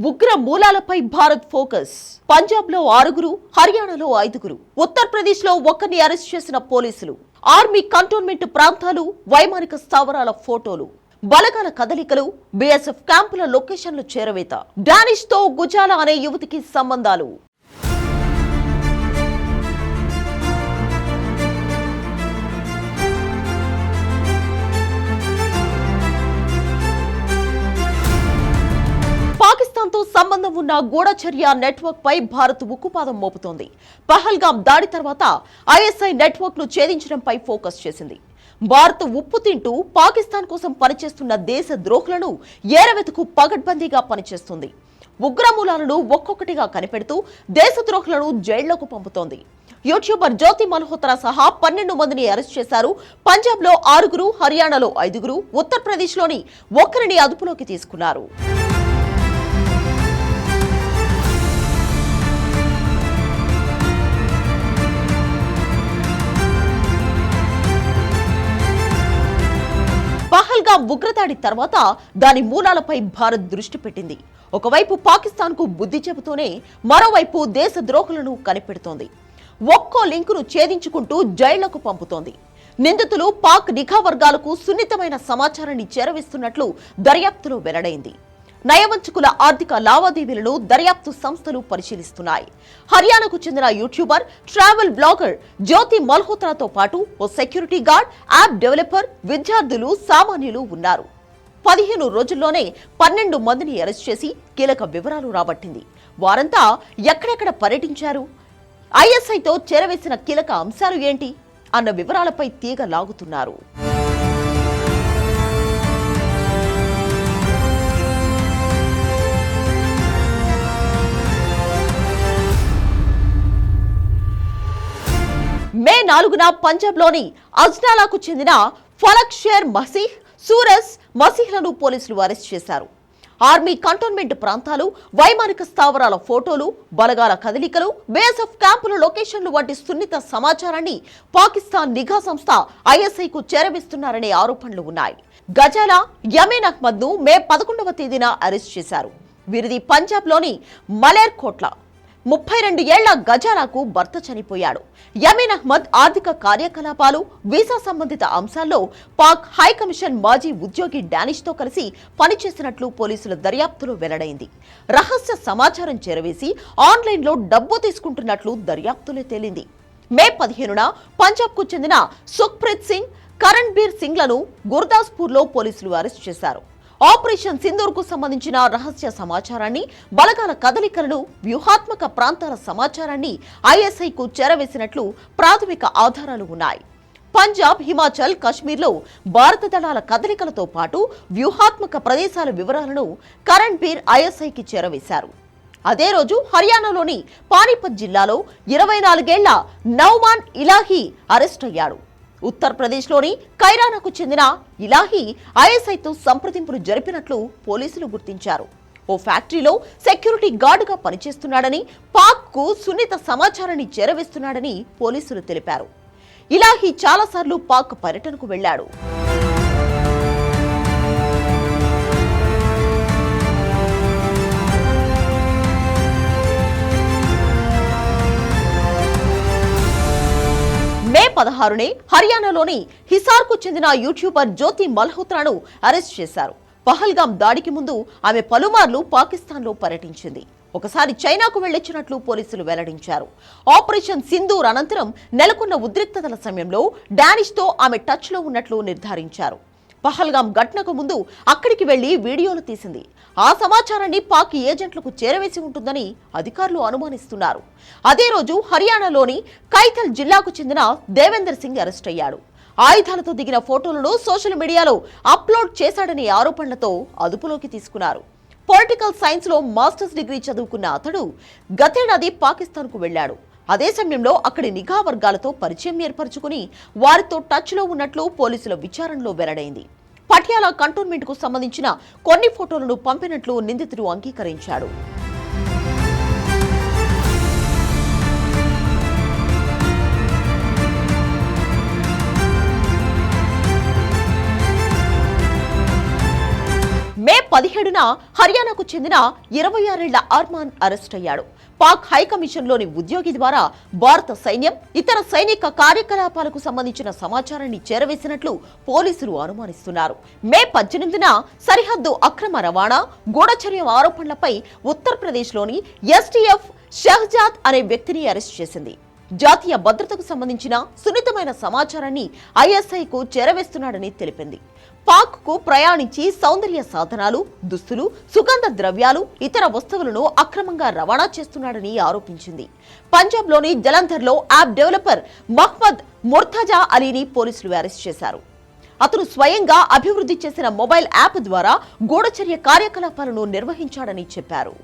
ఉగ్ర మూలాలపై భారత్ ఫోకస్. పంజాబ్ లో 6, హర్యానాలో 5, ఉత్తరప్రదేశ్ లో 1ని అరెస్ట్ చేసిన పోలీసులు. ఆర్మీ కంటోన్మెంట్ ప్రాంతాలు, వైమానిక స్థావరాల ఫోటోలు, బలగాల కదలికలు, బీఎస్ఎఫ్ క్యాంపుల లొకేషన్లు చేరవేత. డానిష్ తో గుజాలా అనే యువతికి సంబంధాలు. పాకిస్తాన్తో సంబంధం ఉన్న గూఢచర్య నెట్వర్క్ పై భారత్ ఉక్కుపాదం మోపుతోంది. పహల్గాం దాడి తర్వాత ఐఎస్ఐ నెట్వర్క్ ను ఛేదించడంపై ఫోకస్ చేసింది. భారత్ ఉప్పు తింటూ పాకిస్తాన్ కోసం పనిచేస్తున్న దేశ ద్రోహులను ఏరవెతుకు పగడ్బందీగా పనిచేస్తుంది. ఉగ్రమూలాలను ఒక్కొక్కటిగా కనిపెడుతూ దేశద్రోహులను జైళ్లకు పంపుతోంది. యూట్యూబర్ జ్యోతి మల్హోత్రా సహా 12 మందిని అరెస్ట్ చేశారు. పంజాబ్ లో 6, హర్యానాలో 5, ఉత్తరప్రదేశ్ లోని 1ని అదుపులోకి తీసుకున్నారు. పహల్గాం ఉగ్రదాడి తర్వాత దాని మూలాలపై భారత్ దృష్టి పెట్టింది. ఒకవైపు పాకిస్తాన్ కు బుద్ధి చెబుతూనే మరోవైపు దేశ ద్రోహులను కనిపెడుతోంది. ఒక్కో లింకును ఛేదించుకుంటూ జైళ్లకు పంపుతోంది. నిందితులు పాక్ నిఘా వర్గాలకు సున్నితమైన సమాచారాన్ని చేరవేస్తున్నట్లు దర్యాప్తులో వెల్లడైంది. నయవంచకుల ఆర్థిక లావాదేవీలను దర్యాప్తు సంస్థలు పరిశీలిస్తున్నాయి. హర్యానాకు చెందిన యూట్యూబర్, ట్రావెల్ బ్లాగర్ జ్యోతి మల్హోత్రాతో పాటు ఓ సెక్యూరిటీ గార్డ్, యాప్ డెవలపర్, విద్యార్థులు, సామాన్యులు ఉన్నారు. 15 రోజుల్లోనే 12 మందిని అరెస్ట్ చేసి కీలక వివరాలు రాబట్టింది. వారంతా ఎక్కడెక్కడ పర్యటించారు, ఐఎస్ఐతో చేరవేసిన కీలక అంశాలు ఏంటి అన్న వివరాలపై తీగ లాగుతున్నారు. మే 4న పంజాబ్ లోని అజ్నాలాకు చెందిన ఫలక్ షేర్ మసీహ్, సూరజ్ మసీహ్లను పోలీసులు అరెస్ట్ చేశారు. ఆర్మీ కంటోన్మెంట్ ప్రాంతాలు, వైమానిక స్థావరాల ఫోటోలు, బలగాల కదలికలు, బీఎస్ఎఫ్ క్యాంపుల లొకేషన్లు వంటి సున్నిత సమాచారాన్ని పాకిస్తాన్ నిఘా సంస్థ ఐఎస్ఐకు చేరవేస్తున్నారనే ఆరోపణలు ఉన్నాయి. గజాలా, యమీన్ అహ్మద్ ను మే 11వ తేదీన అరెస్ట్ చేశారు. వీరిది పంజాబ్ లోని మలేర్ కోట్ల. 32 ఏళ్ల గజాలాకు భర్త చనిపోయాడు. యమీన్ అహ్మద్ ఆర్థిక కార్యకలాపాలు, వీసా సంబంధిత అంశాల్లో పాక్ హైకమిషన్ మాజీ ఉద్యోగి డానిష్ తో కలిసి పనిచేసినట్లు పోలీసుల దర్యాప్తులో వెల్లడైంది. రహస్య సమాచారం చేరవేసి ఆన్లైన్లో డబ్బు తీసుకుంటున్నట్లు దర్యాప్తులో తేలింది. మే 15న పంజాబ్ కు చెందిన సుఖ్ప్రీత్ సింగ్, కరణ్బీర్ సింగ్ లను గుర్దాస్పూర్ లో పోలీసులు అరెస్ట్ చేశారు. ఆపరేషన్ సింధూర్ కు సంబంధించిన రహస్య సమాచారాన్ని, బలగాల కదలికలను, వ్యూహాత్మక ప్రాంతాల సమాచారాన్ని ఐఎస్ఐకు చేరవేసినట్లు ప్రాథమిక ఆధారాలు ఉన్నాయి. పంజాబ్, హిమాచల్, కశ్మీర్లో భారత దళాల కదలికలతో పాటు వ్యూహాత్మక ప్రదేశాల వివరాలను కరణ్బీర్ ఐఎస్ఐకి చేరవేశారు. అదే రోజు హర్యానాలోని పానీపత్ జిల్లాలో 24 ఏళ్ల నౌమాన్ ఇలాహీ అరెస్ట్ అయ్యాడు. ఉత్తరప్రదేశ్లోని కైరానాకు చెందిన ఇలాహీ ఐఎస్ఐతో సంప్రదింపులు జరిపినట్లు పోలీసులు గుర్తించారు. ఓ ఫ్యాక్టరీలో సెక్యూరిటీ గార్డుగా పనిచేస్తున్నాడని, పాక్ కు సున్నిత సమాచారాన్ని చేరవేస్తున్నాడని పోలీసులు తెలిపారు. ఇలాహీ చాలాసార్లు పాక్ పర్యటనకు వెళ్లాడు. మే 16నే హర్యానాలోని హిసార్ కు చెందిన యూట్యూబర్ జ్యోతి మల్హోత్రాను అరెస్ట్ చేశారు. పహల్గాం దాడికి ముందు ఆమె పలుమార్లు పాకిస్తాన్ లో పర్యటించింది. ఒకసారి చైనాకు వెళ్లొచ్చినట్లు పోలీసులు వెల్లడించారు. ఆపరేషన్ సింధూర్ అనంతరం నెలకొన్న ఉద్రిక్తతల సమయంలో డానిష్ తో ఆమె టచ్ లో ఉన్నట్లు నిర్ధారించారు. పహల్గాం ఘటనకు ముందు అక్కడికి వెళ్లి వీడియోలు తీసింది. ఆ సమాచారాన్ని పాక్ ఏజెంట్లకు చేరవేసి ఉంటుందని అధికారులు అనుమానిస్తున్నారు. అదే రోజు హర్యానాలోని కైథల్ జిల్లాకు చెందిన దేవేందర్ సింగ్ అరెస్ట్ అయ్యాడు. ఆయుధాలతో దిగిన ఫోటోలను సోషల్ మీడియాలో అప్లోడ్ చేశాడనే ఆరోపణలతో అదుపులోకి తీసుకున్నారు. పొలిటికల్ సైన్స్ లో మాస్టర్స్ డిగ్రీ చదువుకున్న అతడు గతేడాది పాకిస్తాన్ కు వెళ్లాడు. అదే సమయంలో అక్కడి నిఘా వర్గాలతో పరిచయం ఏర్పరచుకుని వారితో టచ్ లో ఉన్నట్లు పోలీసుల విచారణలో వెల్లడైంది. పటియాలా కంటోన్మెంట్ కు సంబంధించిన కొన్ని ఫోటోలను పంపినట్లు నిందితుడు అంగీకరించాడు. మే 17న హర్యానాకు చెందిన 26 ఏళ్ల అర్మాన్ అరెస్ట్ అయ్యాడు. పాక్ హైకమిషన్లోని ఉద్యోగి ద్వారా భారత సైన్యం ఇతర సైనిక కార్యకలాపాలకు సంబంధించిన సమాచారాన్ని చేరవేసినట్లు పోలీసులు అనుమానిస్తున్నారు. మే 18న సరిహద్దు అక్రమ రవాణా, గూఢచర్యం ఆరోపణలపై ఉత్తరప్రదేశ్లోని ఎస్టీఎఫ్ షహజాద్ అనే వ్యక్తిని అరెస్ట్ చేసింది. జాతీయ భద్రతకు సంబంధించిన సున్నితమైన సమాచారాన్ని ఐఎస్ఐకు చేరవేస్తున్నాడని తెలిపింది. పాక్ కు ప్రయాణించి సౌందర్య సాధనాలు, దుస్తులు, సుగంధ ద్రవ్యాలు, ఇతర వస్తువులను అక్రమంగా రవాణా చేస్తున్నాడని ఆరోపించింది. పంజాబ్లోని జలంధర్లో యాప్ డెవలపర్ మహ్మద్ ముర్తజా అలీని పోలీసులు అరెస్ట్ చేశారు. అతను స్వయంగా అభివృద్ధి చేసిన మొబైల్ యాప్ ద్వారా గూఢచర్య కార్యకలాపాలను నిర్వహించాడని చెప్పారు.